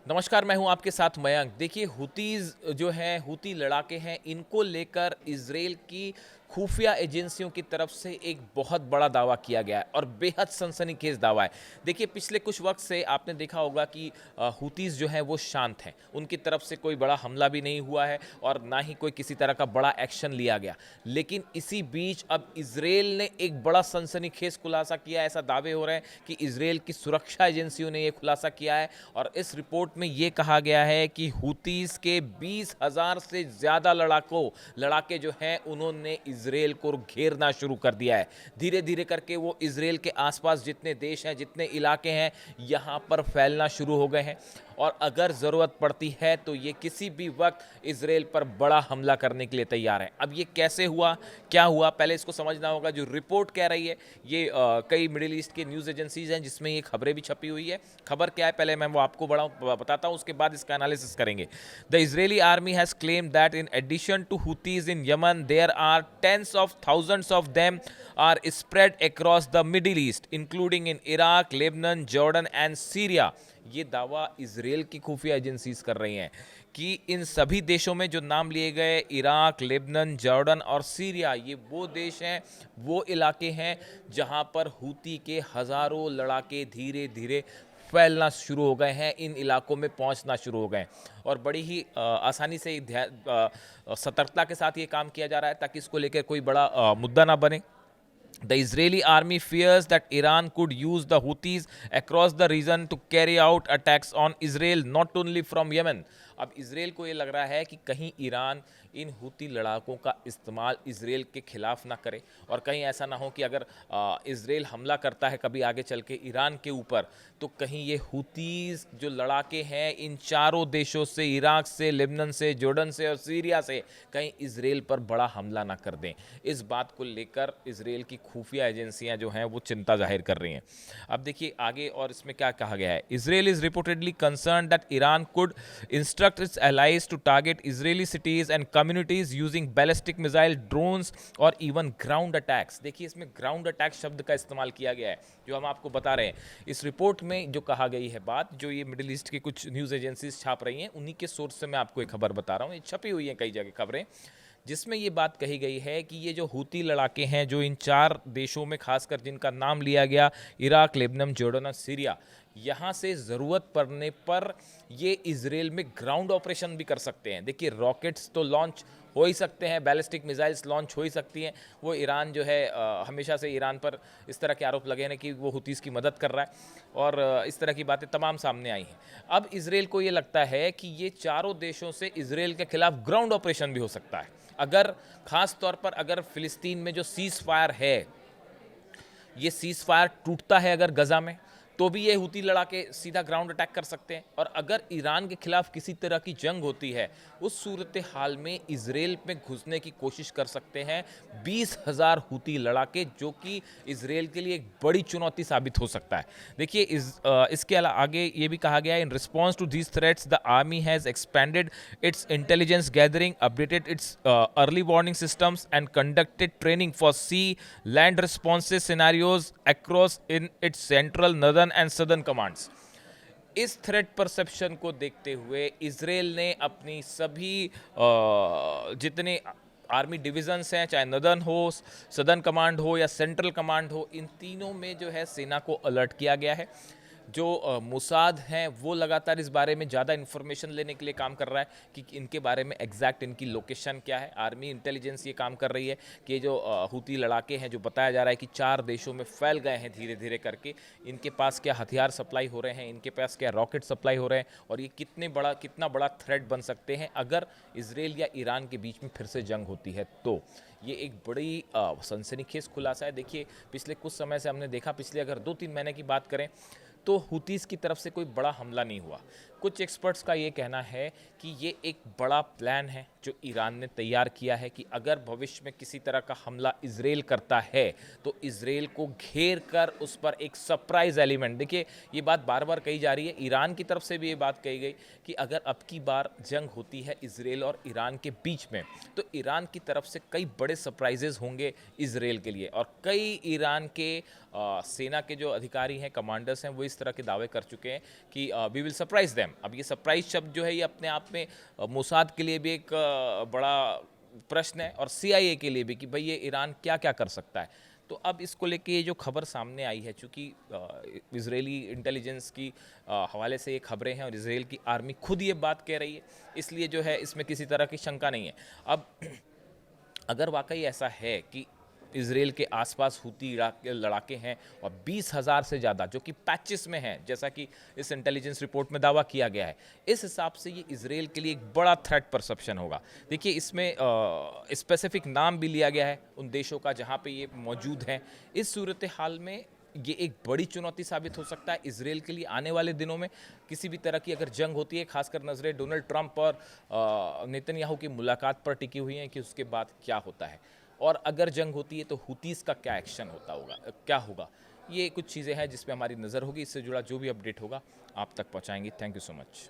नमस्कार, मैं हूं आपके साथ मयंक। देखिए, हुतीज़ जो हैं, हुती लड़ाके हैं, इनको लेकर इज़राइल की खुफिया एजेंसियों की तरफ से एक बहुत बड़ा दावा किया गया है और बेहद सनसनीखेज दावा है। देखिए, पिछले कुछ वक्त से आपने देखा होगा कि हुतीज़ जो हैं वो शांत हैं। उनकी तरफ से कोई बड़ा हमला भी नहीं हुआ है और ना ही कोई किसी तरह का बड़ा एक्शन लिया गया। लेकिन इसी बीच अब इज़राइल ने एक बड़ा सनसनीखेज खुलासा किया है। ऐसा दावे हो रहे हैं कि इज़राइल की सुरक्षा एजेंसियों ने ये खुलासा किया है और इस रिपोर्ट में ये कहा गया है कि हुतीज़ के 20,000 से ज़्यादा लड़ाके जो हैं उन्होंने इजराइल को घेरना शुरू कर दिया है। धीरे धीरे करके वो इजराइल के आसपास जितने देश हैं, जितने इलाके हैं, यहाँ पर फैलना शुरू हो गए हैं और अगर ज़रूरत पड़ती है तो ये किसी भी वक्त इजराइल पर बड़ा हमला करने के लिए तैयार हैं। अब ये कैसे हुआ, क्या हुआ, पहले इसको समझना होगा। जो रिपोर्ट कह रही है, ये कई मिडिल ईस्ट के न्यूज़ एजेंसीज हैं जिसमें ये खबरें भी छपी हुई है। खबर क्या है पहले मैं वो आपको बताता हूँ, उसके बाद इसका एनालिसिस करेंगे। The Israeli army has claimed that in addition to Houthis in Yemen there are tens of thousands of them are spread across the Middle East including in Iraq, Lebanon, Jordan and Syria. ये दावा Israel की खुफिया agencies कर रही हैं कि इन सभी देशों में जो नाम लिए गए, इराक, लेबनान, जॉर्डन और सीरिया, ये वो देश हैं, वो इलाके हैं जहां पर हूती के हज़ारों लड़ाके धीरे धीरे फैलना शुरू हो गए हैं, इन इलाकों में पहुंचना शुरू हो गए हैं और बड़ी ही आसानी से सतर्कता के साथ ये काम किया जा रहा है ताकि इसको लेकर कोई बड़ा मुद्दा ना बने। The Israeli army fears that Iran could use the Houthis across the region to carry out attacks on Israel, not only from Yemen. अब इसराइल को ये लग रहा है कि कहीं ईरान इन हूती लड़ाकों का इस्तेमाल इसराइल के खिलाफ ना करे और कहीं ऐसा ना हो कि अगर इसराइल हमला करता है कभी आगे चल के ईरान के ऊपर, तो कहीं ये हूतीज़ जो लड़ाके हैं इन चारों देशों से, इराक से, लेबनान से, जॉर्डन से और सीरिया से, कहीं इसराइल पर बड़ा हमला ना कर दें। इस बात को लेकर इसराइल की खुफिया एजेंसियां जो हैं वो चिंता जाहिर कर रही हैं। अब देखिए आगे और इसमें क्या कहा गया है। Israel is reportedly concern that Iran could instruct it's allies to target Israeli cities and communities using ballistic missile, drones और even ground attacks। देखिए इसमें ground attack शब्द का इस्तेमाल किया गया है जो हम आपको बता रहे हैं। इस रिपोर्ट में जो कहा गई है बात, जो ये मिडिल ईस्ट की कुछ न्यूज़ एजेंसीज छाप रही हैं, उन्हीं के सोर्स से मैं आपको एक खबर बता रहा हूँ। ये छपी हुई है कई जगह खबरें, जिसमें ये बात कही गई है कि ये जो हूती लड़ाके हैं जो इन चार देशों में खासकर जिनका नाम लिया गया, इराक, लेबनान, जॉर्डन और सीरिया, यहाँ से ज़रूरत पड़ने पर ये इजराइल में ग्राउंड ऑपरेशन भी कर सकते हैं। देखिए रॉकेट्स तो लॉन्च हो ही सकते हैं, बैलिस्टिक मिसाइल्स लॉन्च हो ही सकती हैं। वो ईरान जो है हमेशा से ईरान पर इस तरह के आरोप लगे हैं कि वो हुतीस की मदद कर रहा है और इस तरह की बातें तमाम सामने आई हैं। अब इजराइल को ये लगता है कि ये चारों देशों से इजराइल के खिलाफ ग्राउंड ऑपरेशन भी हो सकता है। अगर खास तौर पर अगर फिलिस्तीन में जो सीज फायर है, ये सीज फायर टूटता है अगर गजा में, तो भी ये हूती लड़ा के सीधा ग्राउंड अटैक कर सकते हैं। और अगर ईरान के खिलाफ किसी तरह की जंग होती है, उस सूरत हाल में इजराइल में घुसने की कोशिश कर सकते हैं 20,000 हूती लड़ाके, जो कि इजराइल के लिए एक बड़ी चुनौती साबित हो सकता है। देखिए इसके अलावा आगे ये भी कहा गया है, in response to these threats the army has expanded its intelligence gathering, updated its early warning systems and conducted training for sea land responses scenarios across in its central, northern and southern commands. इस threat perception को देखते हुए Israel ने अपनी सभी जितने army divisions हैं, चाहे नदर्न हो, सदर्न कमांड हो या सेंट्रल कमांड हो, इन तीनों में जो है सेना को अलर्ट किया गया है। जो मुसाद हैं वो लगातार इस बारे में ज़्यादा इन्फॉर्मेशन लेने के लिए काम कर रहा है कि इनके बारे में एग्जैक्ट इनकी लोकेशन क्या है। आर्मी इंटेलिजेंस ये काम कर रही है कि जो हूती लड़ाके हैं, जो बताया जा रहा है कि चार देशों में फैल गए हैं धीरे धीरे करके, इनके पास क्या हथियार सप्लाई हो रहे हैं, इनके पास क्या रॉकेट सप्लाई हो रहे हैं और ये कितना बड़ा थ्रेट बन सकते हैं अगर इसराइल या ईरान के बीच में फिर से जंग होती है। तो ये एक बड़ी सनसनीखेज खुलासा है। देखिए पिछले कुछ समय से हमने देखा, पिछले अगर 2-3 महीने की बात करें तो हुतीज़ की तरफ से कोई बड़ा हमला नहीं हुआ। कुछ एक्सपर्ट्स का ये कहना है कि ये एक बड़ा प्लान है जो ईरान ने तैयार किया है कि अगर भविष्य में किसी तरह का हमला इजराइल करता है तो इजराइल को घेर कर उस पर एक सरप्राइज एलिमेंट, देखिए ये बात बार बार कही जा रही है, ईरान की तरफ से भी ये बात कही गई कि अगर अब की बार जंग होती है इजराइल और ईरान के बीच में, तो ईरान की तरफ से कई बड़े सरप्राइजेज होंगे इजराइल के लिए। और कई ईरान के सेना के जो अधिकारी हैं, कमांडर्स हैं, वो इस इस तरह के दावे कर चुके हैं कि वी विल सरप्राइज देम। अब ये सरप्राइज शब्द जो है ये अपने आप में मोसाद के लिए भी एक बड़ा प्रश्न है और CIA के लिए भी कि भाई ये ईरान क्या क्या कर सकता है। तो अब इसको लेके ये जो खबर सामने आई है, चूँकि इजरायली इंटेलिजेंस की हवाले से ये खबरें हैं और इसराइल की आर्मी खुद ये बात कह रही है, इसलिए जो है इसमें किसी तरह की शंका नहीं है। अब अगर वाकई ऐसा है कि इसराइल के आसपास हुती लड़ाके हैं और 20,000 से ज़्यादा जो कि पैचेस में हैं, जैसा कि इस इंटेलिजेंस रिपोर्ट में दावा किया गया है, इस हिसाब से ये इसराइल के लिए एक बड़ा थ्रेट परसेप्शन होगा। देखिए इसमें स्पेसिफिक नाम भी लिया गया है उन देशों का जहाँ पे ये मौजूद हैं। इस सूरत हाल में ये एक बड़ी चुनौती साबित हो सकता है इसराइल के लिए आने वाले दिनों में। किसी भी तरह की अगर जंग होती है, खासकर नज़रें डोनाल्ड ट्रंप और नेतन्याहू की मुलाकात पर टिकी हुई हैं कि उसके बाद क्या होता है, और अगर जंग होती है तो हुतीस का क्या एक्शन क्या होगा। ये कुछ चीज़ें हैं जिस पे हमारी नज़र होगी। इससे जुड़ा जो भी अपडेट होगा आप तक पहुंचाएंगे। Thank you so much.